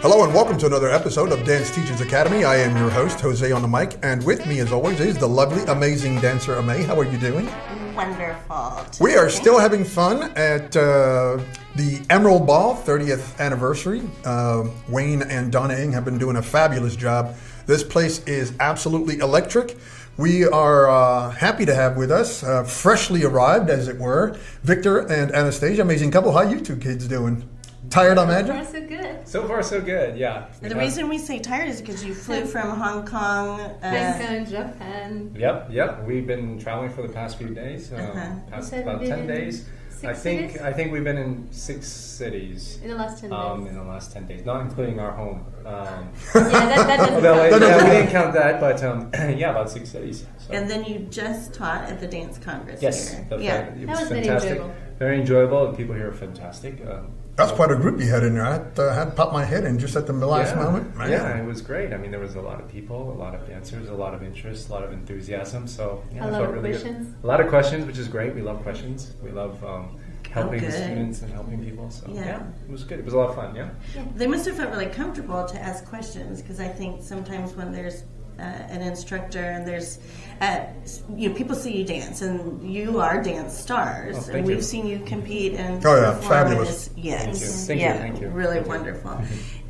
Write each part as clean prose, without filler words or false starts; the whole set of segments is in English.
Hello and welcome to another episode of Dance Teachers Academy. I am your host, Jose on the mic, and with me as always is the lovely, amazing dancer, Amay. How are you doing? Wonderful. We are still having fun at the Emerald Ball 30th anniversary. Wayne and Donna Ng have been doing a fabulous job. This place is absolutely electric. We are happy to have with us, freshly arrived as it were, Victor and Anastasia. Amazing couple. How you two kids doing? Tired, I imagine? So far, so good. So far, so good, yeah. The reason we say tired is because you flew from Hong Kong. Japan. Yep. We've been traveling for the past few days, past about 10 days. I think we've been in 6 cities. In the last 10 days. In the last 10 days, not including our home. That doesn't count. We didn't count that, but about 6 cities. So. And then you just taught at the Dance Congress yes, here. It was very fantastic. enjoyable. Very enjoyable. The people here are fantastic. That's quite a group you had in there. I had to pop my head in just at the last moment. Man. Yeah, it was great. I mean, there was a lot of people, a lot of dancers, a lot of interest, a lot of enthusiasm. So a lot of really questions. Good. A lot of questions, which is great. We love questions. We love helping the students and helping people. So yeah, it was good. It was a lot of fun. Yeah. They must have felt really comfortable to ask questions because I think sometimes when there's an instructor and there's people see you dance and you are dance stars and we've seen you compete and fabulous. Yes, thank you. Really wonderful.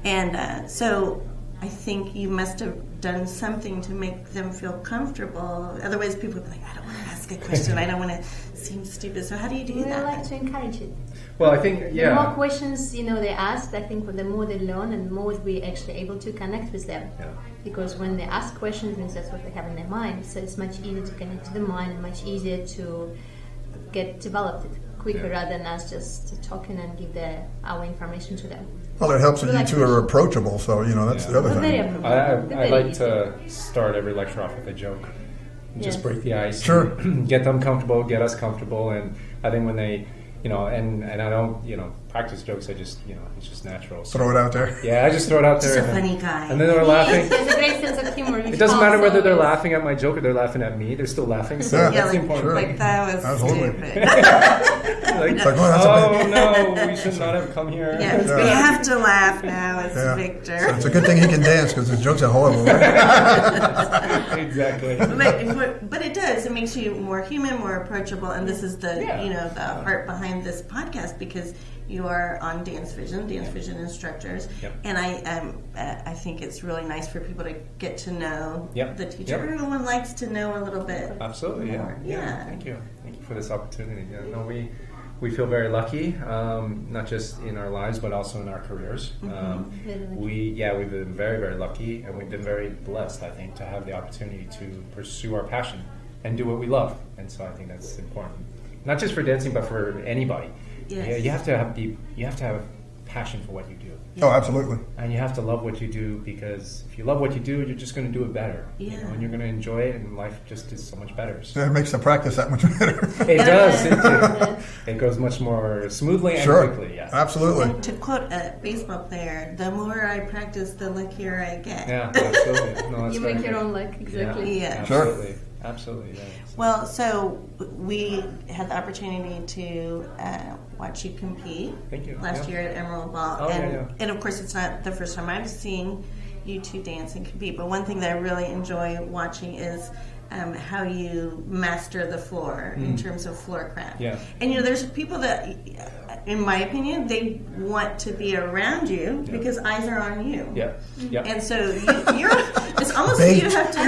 And so I think you must have done something to make them feel comfortable. Otherwise, people would be like, I don't want to ask a question. I don't want to seem stupid. So how do you do that? We like to encourage it. Well, I think, The more questions, they ask, I think the more they learn and the more we're actually able to connect with them. Yeah. Because when they ask questions, it means that's what they have in their mind. So it's much easier to connect to the mind and much easier to get developed quicker rather than us just talking and give our information to them. Well, it helps that you two are approachable, so, that's the other thing. I like to start every lecture off with a joke. Just break the ice. Sure. Get them comfortable, get us comfortable, and I think when they, and I don't, practice jokes, I just, it's just natural. So, throw it out there. Yeah, I just throw it out there. Just a funny guy. And then they're laughing. He has a great sense of humor. It doesn't matter whether they're laughing at my joke or they're laughing at me. They're still laughing. So that's important. Sure. Like, that was stupid. No, we should not have come here. Yeah, we have to laugh now. It's Victor. So it's a good thing he can dance because his jokes are horrible. Exactly. But it does. It makes you more human, more approachable, and this is the the heart behind this podcast because you are on Dance Vision instructors, and I think it's really nice for people to get to know the teacher. Everyone likes to know a little bit. Absolutely, more. Yeah. Thank you for this opportunity. We feel very lucky, not just in our lives but also in our careers. We've been very, very lucky, and we've been very blessed, I think, to have the opportunity to pursue our passion and do what we love. And so I think that's important, not just for dancing but for anybody. Yes. You have to have passion for what you do. Oh, absolutely. And you have to love what you do, because if you love what you do, you're just going to do it better. Yeah. And you're going to enjoy it, and life just is so much better. So. It makes the practice that much better. It does. It goes much more smoothly and quickly. Yes. Absolutely. And to quote a baseball player, the more I practice, the luckier I get. Yeah, absolutely. No, you make your own luck, exactly. Yeah. Absolutely. Sure. Absolutely. Yeah. Well, so we had the opportunity to watch you compete. Thank you. Last year at Emerald Ball. And of course, it's not the first time I've seen you two dance and compete, but one thing that I really enjoy watching is how you master the floor in terms of floor craft. Yeah. And there's people that, in my opinion, they want to be around you because eyes are on you. Yeah. Yeah. And so it's almost like you have to.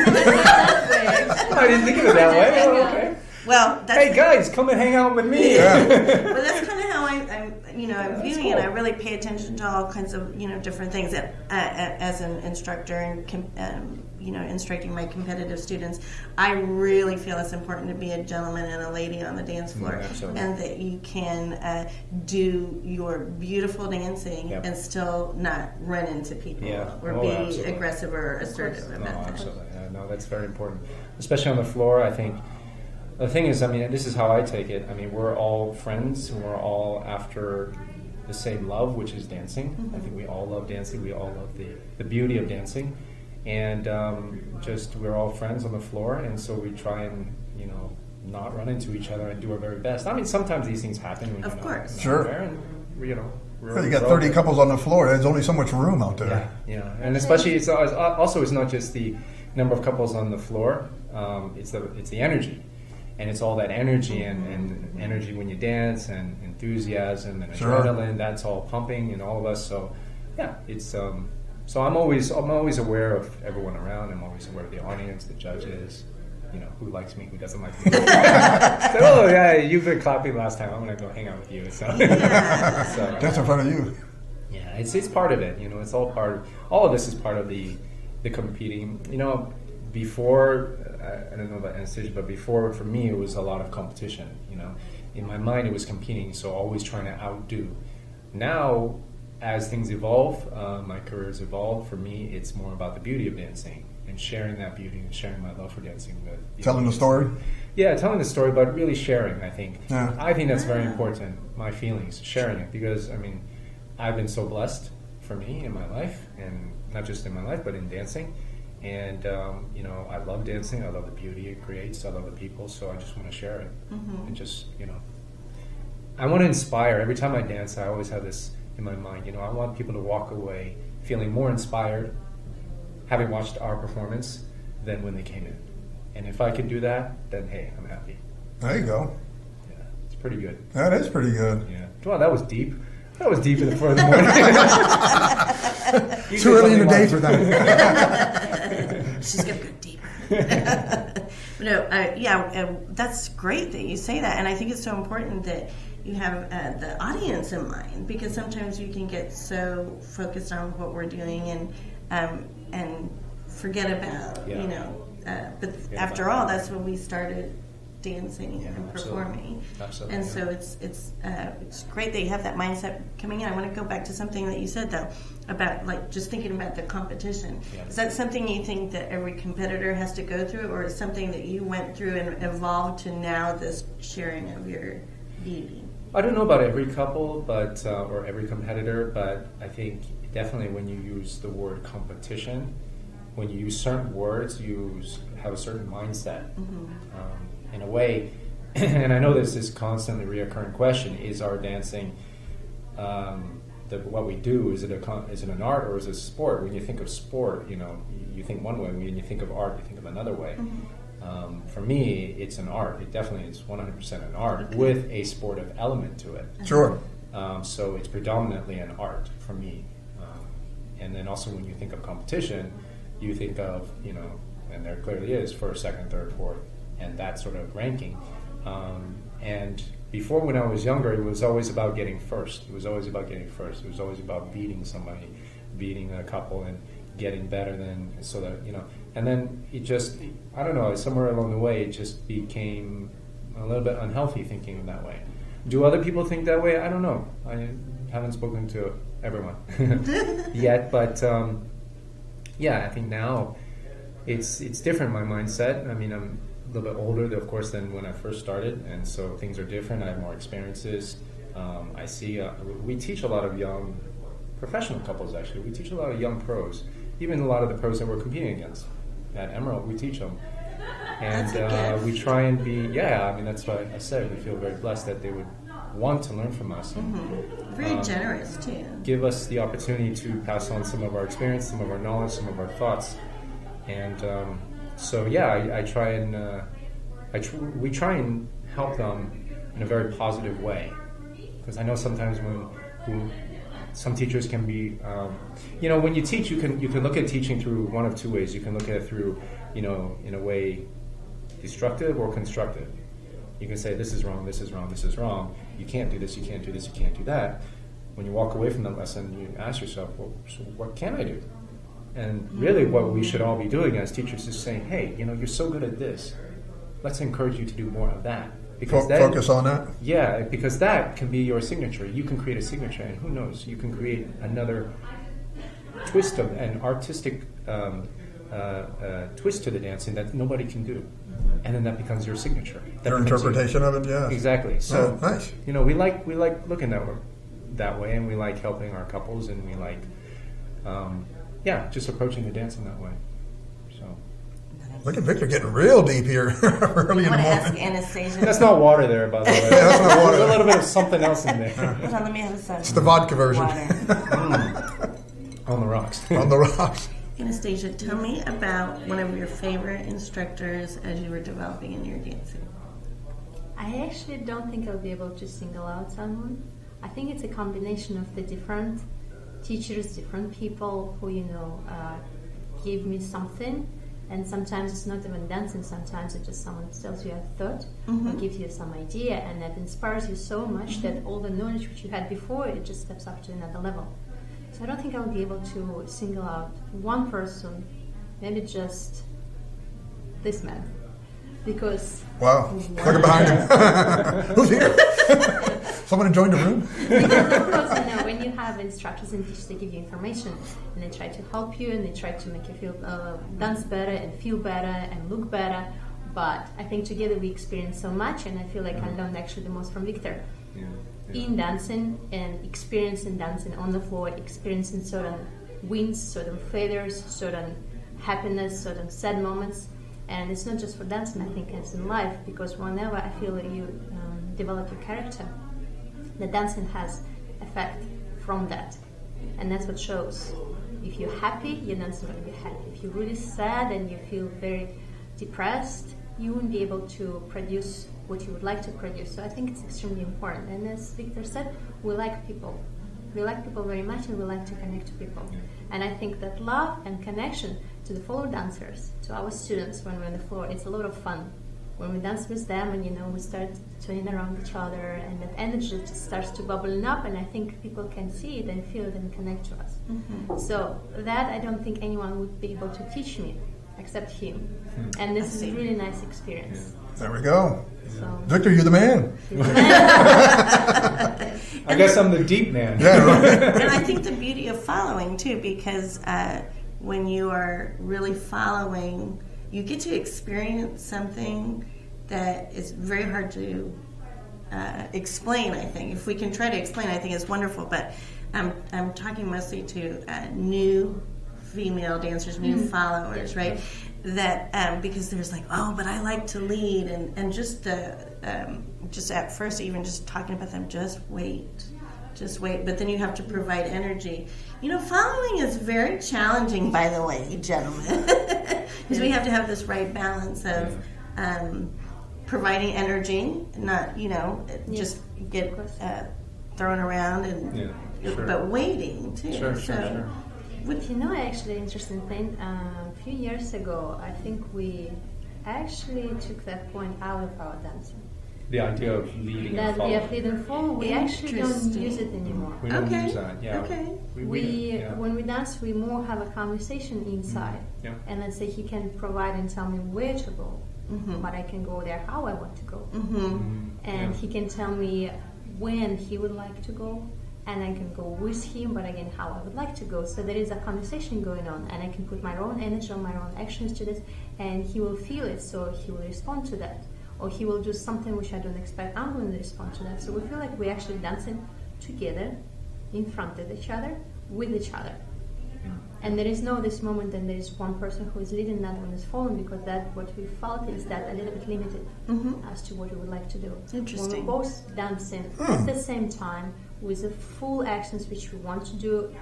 I didn't think of it that way. Oh, okay. Well, hey guys, come and hang out with me. But that's kind of how I'm viewing it. I really pay attention to all kinds of different things as an instructor and instructing my competitive students. I really feel it's important to be a gentleman and a lady on the dance floor, and that you can do your beautiful dancing and still not run into people or be aggressive or assertive about that. Absolutely. No, that's very important, especially on the floor. I think. The thing is, this is how I take it. We're all friends, and we're all after the same love, which is dancing. Mm-hmm. I think we all love dancing. We all love the beauty of dancing. And we're all friends on the floor, and so we try and, not run into each other and do our very best. Sometimes these things happen when of course. Sure. There, and, You got 30 couples on the floor. There's only so much room out there. Yeah, and especially it's not just the number of couples on the floor. It's the energy, and it's all that energy and energy when you dance and enthusiasm and adrenaline. That's all pumping in all of us. So yeah, it's so I'm always aware of everyone around. I'm always aware of the audience, the judges. You know, who likes me, who doesn't like me. So, oh yeah, you've been clapping last time. I'm gonna go hang out with you. So, That's in front of you. Yeah, it's part of it. You know, it's all of this is part of the competing. You know, before I don't know about Anastasia, but before for me it was a lot of competition. You know, in my mind it was competing, so always trying to outdo. Now, as things evolve, my career has evolved. For me, it's more about the beauty of dancing. And sharing that beauty and sharing my love for dancing with telling the story. Yeah, telling the story, but really sharing. I think that's very important. My feelings, sharing it, because I mean, I've been so blessed for me in my life, and not just in my life, but in dancing. And you know, I love dancing. I love the beauty it creates. I love the people. So I just want to share it, and just I want to inspire. Every time I dance, I always have this in my mind. You know, I want people to walk away feeling more inspired, having watched our performance, than when they came in. And if I could do that, then hey, I'm happy. There you go. Yeah, it's pretty good. That is pretty good. Yeah. Well, that was deep. That was deep in the 4 in the morning. Too early in the day for that. She's going to go deeper. That's great that you say that. And I think it's so important that you have the audience in mind, because sometimes we can get so focused on what we're doing and forget about, but after all, that's when we started dancing and performing. Absolutely. And so it's great that you have that mindset coming in. I want to go back to something that you said, though, about like just thinking about the competition. Yeah. Is that something you think that every competitor has to go through, or is something that you went through and evolved to now this sharing of your beauty? I don't know about every couple, but or every competitor, but I think definitely when you use the word competition, when you use certain words, you have a certain mindset. In a way, and I know this is constantly reoccurring question: is our dancing, what we do, is it an art or is it a sport? When you think of sport, you think one way. When you think of art, you think of another way. For me, it's an art. It definitely is 100% an art with a sportive element to it. Sure. So it's predominantly an art for me. And then also when you think of competition, you think of, and there clearly is first, second, third, fourth, and that sort of ranking. And before, when I was younger, it was always about getting first. It was always about beating somebody, beating a couple and getting better than, so that, and then it just, I don't know, somewhere along the way, it just became a little bit unhealthy thinking that way. Do other people think that way? I don't know. I haven't spoken to everyone yet, but I think now it's different, my mindset. I mean, I'm a little bit older, of course, than when I first started, and so things are different. I have more experiences. I see, we teach a lot of young professional couples, actually. We teach a lot of young pros, even a lot of the pros that we're competing against. At Emerald, we teach them. And we try and be, that's why I said we feel very blessed that they would want to learn from us. And, very generous, too. Give us the opportunity to pass on some of our experience, some of our knowledge, some of our thoughts. And I try and, we try and help them in a very positive way. Because I know sometimes when some teachers can be, when you teach, you can look at teaching through one of two ways. You can look at it through, in a way, destructive or constructive. You can say, this is wrong, this is wrong, this is wrong. You can't do this, you can't do this, you can't do that. When you walk away from that lesson, you ask yourself, well, so what can I do? And really what we should all be doing as teachers is saying, hey, you're so good at this. Let's encourage you to do more of that. Because focus on that? Yeah, because that can be your signature. You can create a signature, and who knows, you can create another twist of an artistic twist to the dancing that nobody can do. And then that becomes your signature. Your interpretation of it, yeah. Exactly. So, nice. We like looking at it that way, and we like helping our couples, and we like, just approaching the dance in that way. So. Look at Victor getting real deep here early in the I want to ask morning. Anastasia. That's not water there, by the way. That's not water. There's a little bit of something else in there. Hold on, let me have some. It's the vodka version. Water. On the rocks. On the rocks. Anastasia, tell me about one of your favorite instructors as you were developing in your dancing. I actually don't think I'll be able to single out someone. I think it's a combination of the different teachers, different people who, give me something. And sometimes it's not even dancing, sometimes it's just someone tells you a thought or gives you some idea, and that inspires you so much that all the knowledge which you had before, it just steps up to another level. So I don't think I'll be able to single out one person, maybe just this man. Because... Wow. Look at behind him. Who's here? Someone joined the room? Because of course, when you have instructors and teachers, they give you information and they try to help you and they try to make you feel dance better and feel better and look better. But I think together we experience so much, and I feel like I learned actually the most from Victor. In dancing and experiencing dancing on the floor, experiencing certain wins, certain failures, certain happiness, certain sad moments. And it's not just for dancing, I think it's in life, because whenever I feel that you develop your character, the dancing has effect from that. And that's what shows. If you're happy, your dancing is going to be happy. If you're really sad and you feel very depressed, you won't be able to produce what you would like to produce. So I think it's extremely important. And as Victor said, we like people. We like people very much, and we like to connect to people. And I think that love and connection to the fellow dancers, to our students when we're on the floor, it's a lot of fun. When we dance with them and we start turning around each other, and that energy just starts to bubbling up, and I think people can see it and feel it and connect to us. So that I don't think anyone would be able to teach me except him. And this is a really nice experience. There we go. So, Victor, you're the man. I guess I'm the deep man. Yeah, right. And I think the beauty of following too, because when you are really following, you get to experience something that is very hard to explain. I think if we can try to explain, I think it's wonderful. But I'm talking mostly to new female dancers, new followers, right? That because there's like, oh, but I like to lead, and just at first, even just talking about them, just wait. But then you have to provide energy. Following is very challenging, by the way, gentlemen, because we have to have this right balance of providing energy, not just get thrown around, and but waiting too. Sure. Actually, interesting thing. A few years ago, I think we actually took that point out of our dancing. The idea of leading and following. That lead and follow, we actually don't use it anymore. We don't use that. Yeah. Okay. When we dance, we more have a conversation inside. And let's say he can provide and tell me where to go, but I can go there how I want to go. And he can tell me when he would like to go, and I can go with him, but again, how I would like to go. So there is a conversation going on, and I can put my own energy on my own actions to this, and he will feel it, so he will respond to that. Or he will do something which I don't expect, I'm going to respond to that. So we feel like we're actually dancing together, in front of each other, with each other. And there is no this moment and there is one person who is leading, that one is following, because that what we felt is that a little bit limited as to what we would like to do. Interesting. When we're both dancing at the same time with the full actions which we want to do,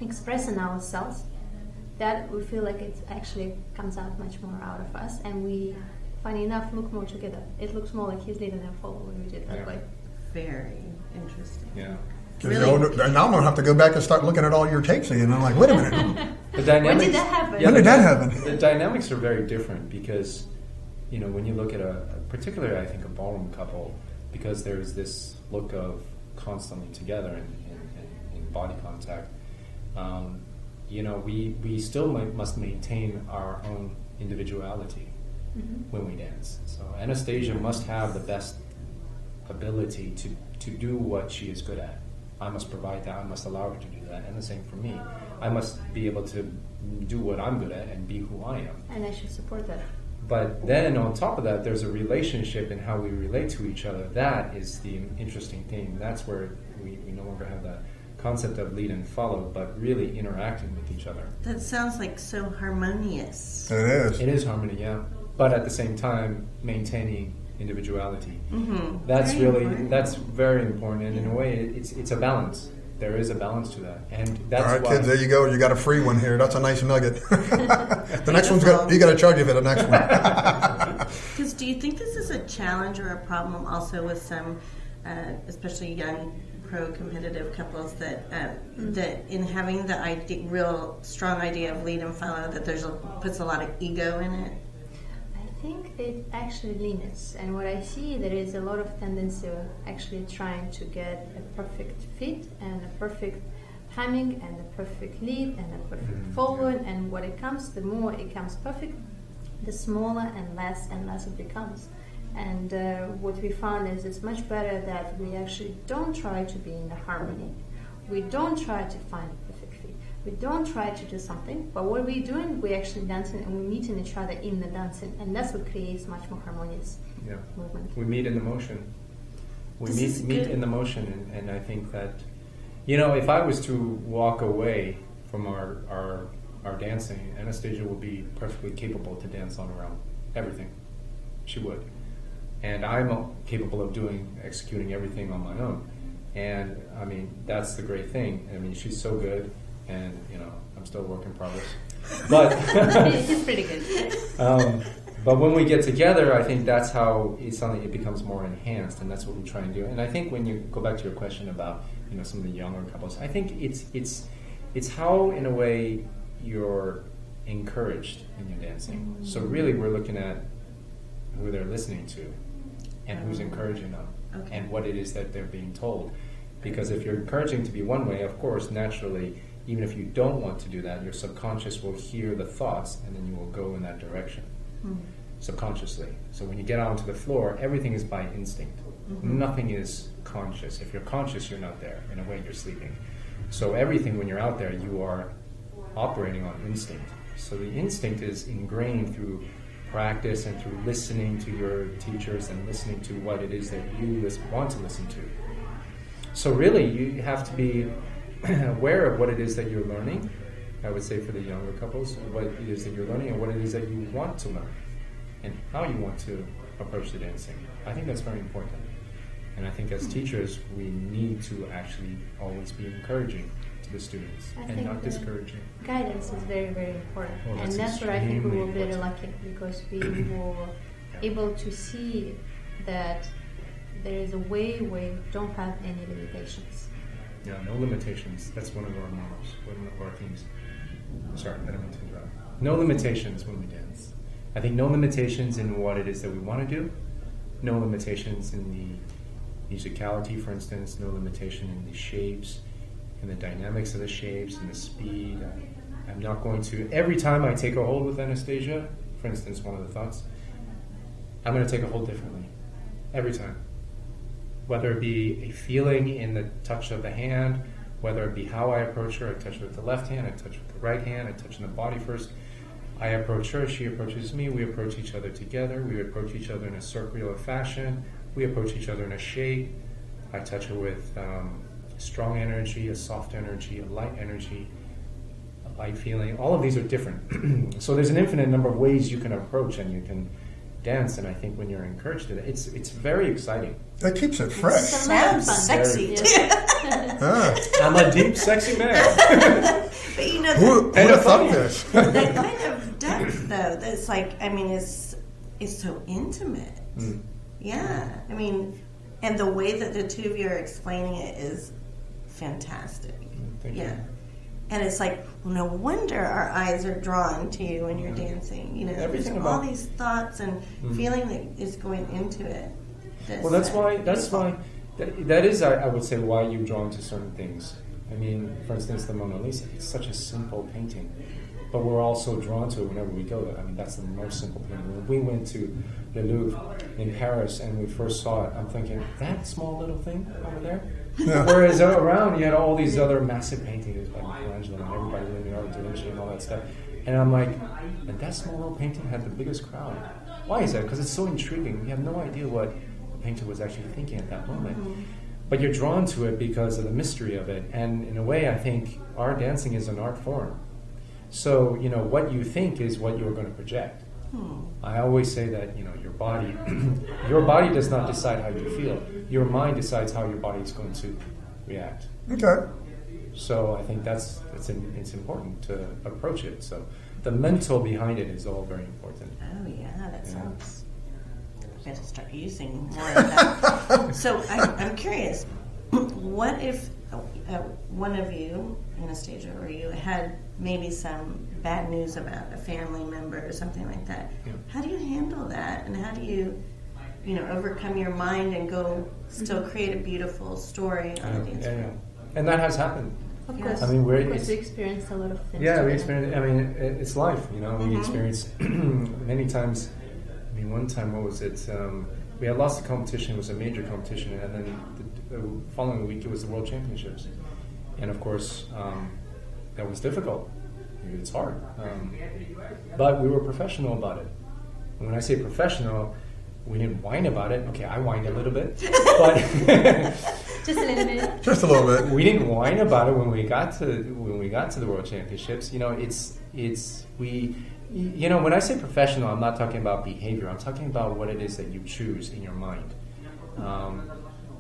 expressing ourselves, that we feel like it actually comes out much more out of us, and we, funny enough, look more together. It looks more like he's leading and following when we do it that way. Very interesting. Yeah. Really? And now I'm going to have to go back and start looking at all your takes again. I'm like, wait a minute. The dynamics, when did that happen? When did that happen? The dynamics are very different because, when you look at particularly I think a ballroom couple, because there's this look of constantly together in body contact, we still must maintain our own individuality when we dance. So Anastasia must have the best ability to do what she is good at. I must provide that. I must allow her to do that. And the same for me. I must be able to do what I'm good at and be who I am. And I should support that. But then on top of that, there's a relationship in how we relate to each other. That is the interesting thing. That's where we no longer have that concept of lead and follow, but really interacting with each other. That sounds like so harmonious. It is. It is harmony, yeah. But at the same time, maintaining individuality. Mm-hmm. That's Very really important. that's very important, and in a way, it's a balance. There is a balance to that, and that's All right, why. kids, there you go. You got a free one here. That's a nice nugget. The next one's you got to charge you for the next one. Because do you think this is a challenge or a problem also with some, especially young pro-competitive couples that that in having the real strong idea of lead and follow, that puts a lot of ego in it? I think it actually limits, and what I see, there is a lot of tendency of actually trying to get a perfect fit and a perfect timing and a perfect lead and a perfect follow, and what it comes, the more it comes perfect, the smaller and less it becomes. And what we found is it's much better that we actually don't try to be in the harmony. We don't try to find a perfect fit. We don't try to do something, but what we're doing, we're actually dancing and we're meeting each other in the dancing, and that's what creates much more harmonious movement. We meet in the motion. We This meet is good. in the motion, and I think that, if I was to walk away from our dancing, Anastasia would be perfectly capable to dance on her own. Everything. She would. And I'm capable of executing everything on my own. And, that's the great thing. She's so good, and, I'm still a work in progress. But It's pretty good. but when we get together, I think that's how it becomes more enhanced, and that's what we try and do. And I think when you go back to your question about some of the younger couples, I think it's how, in a way, you're encouraged in your dancing. So really, we're looking at who they're listening to, and who's encouraging them, and what it is that they're being told. Because if you're encouraging to be one way, of course, naturally, even if you don't want to do that, your subconscious will hear the thoughts, and then you will go in that direction subconsciously. So when you get onto the floor, everything is by instinct. Nothing is conscious. If you're conscious, you're not there. In a way, you're sleeping. So everything, when you're out there, you are operating on instinct. So the instinct is ingrained through practice and through listening to your teachers and listening to what it is that you want to listen to. So really, you have to be aware of what it is that you're learning. I would say for the younger couples, what it is that you're learning and what it is that you want to learn and how you want to approach the dancing. I think that's very important. And I think as teachers, we need to actually always be encouraging to the students and not discouraging. Guidance is very, very important. Oh, and that's where I think we were very lucky, because we were able to see that there is a way where you don't have any limitations. Yeah, no limitations. That's one of our mottos, one of our themes. Sorry, I don't mean to interrupt. No limitations when we dance. I think no limitations in what it is that we want to do. No limitations in the musicality, for instance. No limitation in the shapes, in the dynamics of the shapes, and the speed. I'm not going to... Every time I take a hold with Anastasia, for instance, one of the thoughts, I'm going to take a hold differently. Every time. Whether it be a feeling in the touch of the hand, whether it be how I approach her, I touch her with the left hand, I touch with the right hand, I touch in the body first. I approach her, she approaches me, we approach each other together, we approach each other in a circular fashion, we approach each other in a shape. I touch her with strong energy, a soft energy, a light energy, a light feeling. All of these are different. So there's an infinite number of ways you can approach and you can dance, and I think when you're encouraged to that, it's very exciting. That keeps it fresh. Sounds sexy. I'm a deep, sexy man. But you know, Who would have thought this? that kind of depth, though, that's like, is so intimate. Yeah, and the way that the two of you are explaining it is fantastic. Thank you. And it's like, no wonder our eyes are drawn to you when you're dancing. Everything there's about all these thoughts and feeling that is going into it. Well, that's why. That is, I would say, why you're drawn to certain things. For instance, the Mona Lisa. It's such a simple painting, but we're also drawn to it whenever we go there. That's the most simple painting. When we went to the Louvre in Paris and we first saw it, I'm thinking, that small little thing over there. Yeah. Whereas around, you had all these other massive paintings by Michelangelo and everybody, Leonardo da Vinci and all that stuff. And I'm like, and that small little painting had the biggest crowd. Why is that? Because it's so intriguing. We have no idea what the painter was actually thinking at that moment. but you're drawn to it because of the mystery of it. And in a way, I think our dancing is an art form. So, you know, what you think is what you're going to project. I always say that, you know, your body does not decide how you feel. Your mind decides how your body is going to react. Okay. So I think it's important to approach it. So the mental behind it is all very important. Oh yeah, that sounds. I better start using more of that. So I'm curious. What if one of you, Anastasia, or you had maybe some bad news about a family member or something like that? Yeah. How do you handle that, and how do you, overcome your mind and go still create a beautiful story on the dance floor? And that has happened. Of course, I mean, we experience a lot of things. Yeah, together. we experience. I mean, it's life. You know, we experience many times. I mean, one time, what was it? We had lost the competition. It was a major competition, and then the following week it was the World Championships, and of course, that was difficult. It's hard, but we were professional about it. And when I say professional, we didn't whine about it. Okay, I whined a little bit, but just a little bit. Just a little bit. We didn't whine about it when we got to the World Championships. You know, when I say professional, I'm not talking about behavior. I'm talking about what it is that you choose in your mind.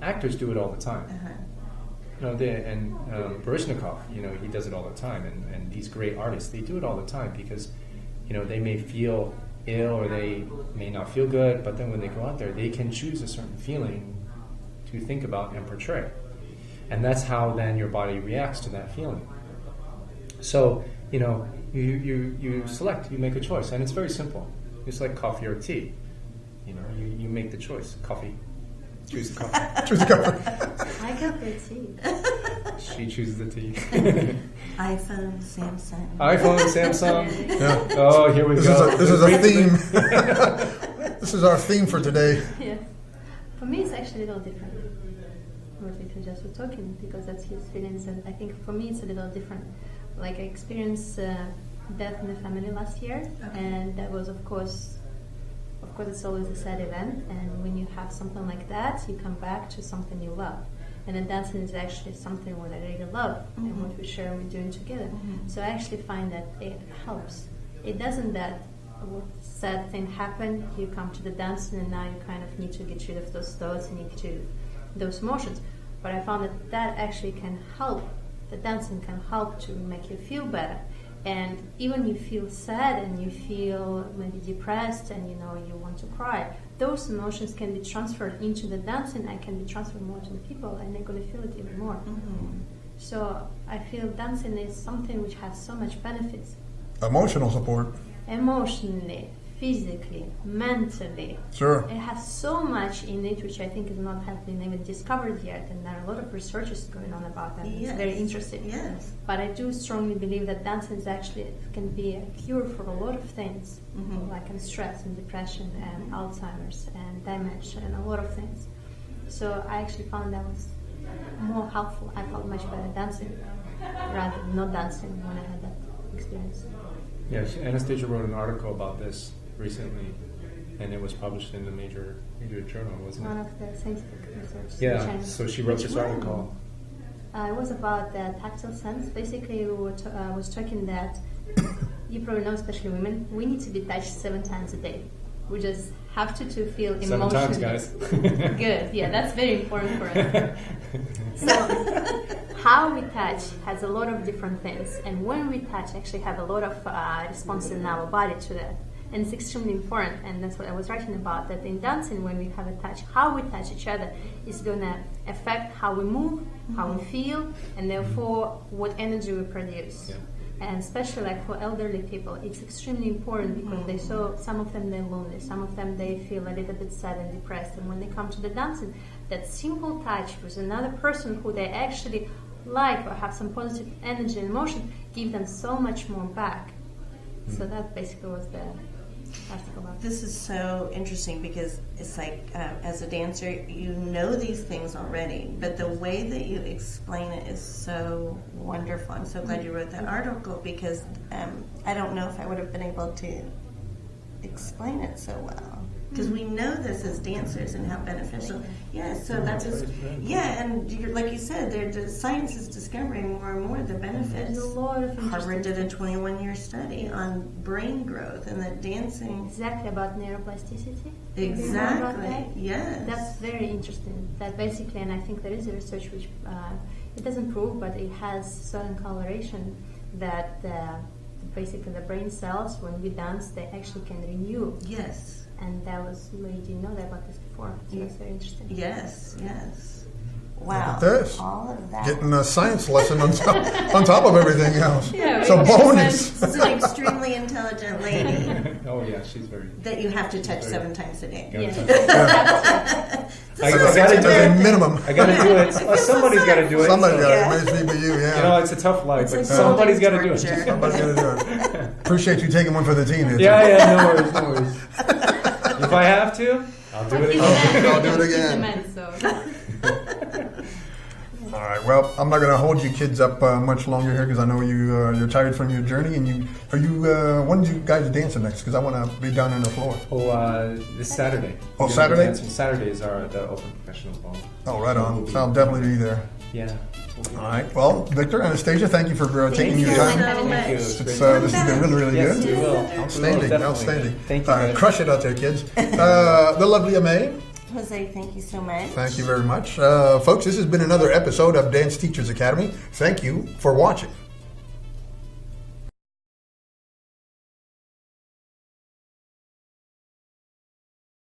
Actors do it all the time. You know, Baryshnikov, you know, he does it all the time, and these great artists, they do it all the time because, you know, they may feel ill or they may not feel good, but then when they go out there, they can choose a certain feeling to think about and portray, and that's how then your body reacts to that feeling. So, you know, you select, you make a choice, and it's very simple. It's like coffee or tea. You know, you make the choice. Coffee. Choose the coffee. Choose the coffee. I go for tea. She chooses the tea. iPhone, Samsung. Yeah. Oh, here we go. This is a theme. This is our theme for today. Yeah. For me, it's actually a little different. What we just were talking, because that's his feelings, and I think for me it's a little different. Like I experienced death in the family last year, and that was, of course, it's always a sad event. And when you have something like that, you come back to something you love. And then dancing is actually something that I really love, and what we share and we're doing together. So I actually find that it helps. It doesn't that what sad thing happened, you come to the dancing and now you kind of need to get rid of those thoughts and get rid of those emotions. But I found that actually can help. The dancing can help to make you feel better. And even you feel sad and you feel maybe depressed and you want to cry, those emotions can be transferred into the dancing and can be transferred more to the people, and they're going to feel it even more. So I feel dancing is something which has so much benefits. Emotional support. Emotionally, physically, mentally. Sure. It has so much in it which I think has been even discovered yet, and there are a lot of researches going on about that. Yes. It's very interesting. Yes. But I do strongly believe that dancing is actually can be a cure for a lot of things, like stress and depression and Alzheimer's and dementia and a lot of things. So I actually found that was more helpful. I felt much better dancing rather than not dancing when I had that experience. Yeah, Anastasia wrote an article about this recently, and it was published in a major journal, wasn't it? One of the scientific research. Yeah, so she wrote this article. It was about the tactile sense. Basically, we was talking that you probably know, especially women, we need to be touched 7 times a day. We just have to feel emotional. 7 times, guys. Good. Yeah, that's very important for us. So, how we touch has a lot of different things, and when we touch, actually have a lot of responses in our body to that, and it's extremely important. And that's what I was writing about. That in dancing, when we have a touch, how we touch each other is going to affect how we move, how we feel, and therefore what energy we produce. Yeah. And especially like for elderly people, it's extremely important because some of them they're lonely, some of them they feel a little bit sad and depressed, and when they come to the dancing, that simple touch with another person who they actually like or have some positive energy and emotion give them so much more back. So that basically was the article about. This is so interesting because it's like as a dancer you know these things already, but the way that you explain it is so wonderful. I'm so glad you wrote that article because I don't know if I would have been able to explain it so well. because we know this as dancers and how beneficial. Yeah, so that's just, and like you said, the science is discovering more and more the benefits. There's a lot of Harvard did a 21-year study on brain growth and that dancing. Exactly, about neuroplasticity. Exactly, yes. That's very interesting. That basically, and I think there is a research which it doesn't prove, but it has certain correlation that basically the brain cells, when we dance, they actually can renew. Yes. And that was, you didn't know that about this before. So that's very interesting. Yes, yes. Wow. Look at this. All of that. Getting a science lesson on top of everything else. Yeah, it's a bonus. This is an extremely intelligent lady Oh yeah, she's very. that you have to touch 7 times a day. Yes. I gotta do As a it. minimum. I gotta do it. Somebody's gotta do it. Somebody's got Yeah. it. It may be you, yeah. You know, it's a tough life, It's but like somebody's got to do torture. it. Somebody's got to do it. Appreciate you taking one for the team here. Yeah, no worries, no worries. If I have to, I'll do it He's again. a man. I'll do it He's again. a man, so. All right. Well, I'm not going to hold you kids up much longer here because I know you're tired from your journey. And when do you guys dancing next? Because I want to be down on the floor. Oh, this Saturday. Oh, We're gonna be Saturday? dancing. Saturdays are the Open Professional Ball. Oh, right on. So I'll definitely be there. Yeah. All right. Well, Victor, Anastasia, thank you for taking your you time. so Thank much. you. This has been really, really Yes, good. we will. Outstanding, We will, definitely. outstanding. Thank you, guys. Crush it out there, kids. The lovely Amay, Jose, thank you so much. thank you very much. Folks, this has been another episode of Dance Teachers Academy. Thank you for watching.